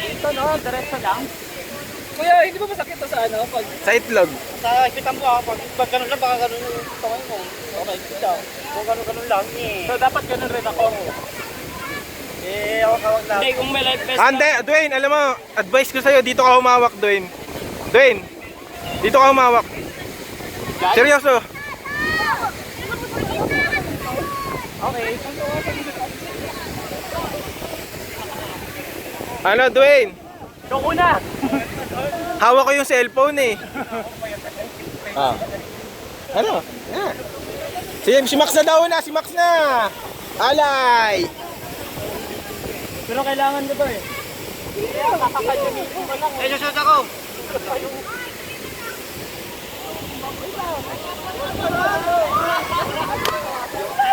Ito no, diretso lang. Kuya, hindi ba masakit to sa ano? Pag Sa itlog. Sa ipitan mo pag ganun lang, baka ganun yung tawin mo. Okay, kita. Kung ganun lang eh. So dapat ganun rin ako. Hawak na. hindi, kung may life vest Ande, Dwayne, alam mo, advice ko sa'yo, dito ka humawak, Dwayne. Dwayne, dito ka humawak. Seryoso. Okay. Ano, Dwayne? Ikaw una. Hawak ko yung cellphone eh. Ah. Ano? Ah. Si Max na daw na, si Max na. Alay. Pero kailangan ko to eh. Eh, susunod ako.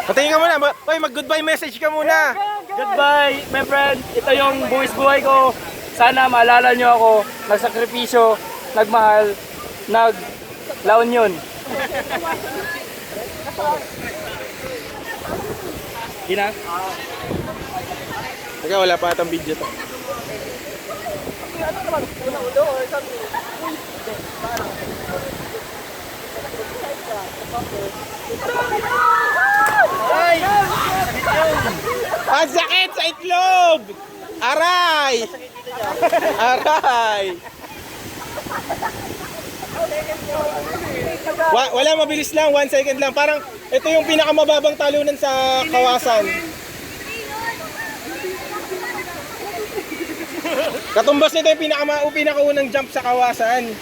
Patingin ka muna. Hoy, mag-goodbye message ka muna. Goodbye, my friend. Ito yung buhay ko. Sana maalala nyo ako. Nagsakripisyo, nagmahal, nag-laon yun. Gina? Teka, wala pa atang video to. Ay! Ang sakit sa itlog! Aray! Aray! Wala, mabilis lang, 1 second lang. Parang ito yung pinakamababang talunan sa kawasan. Katumbas nito yung pinakaunang jump sa kawasan.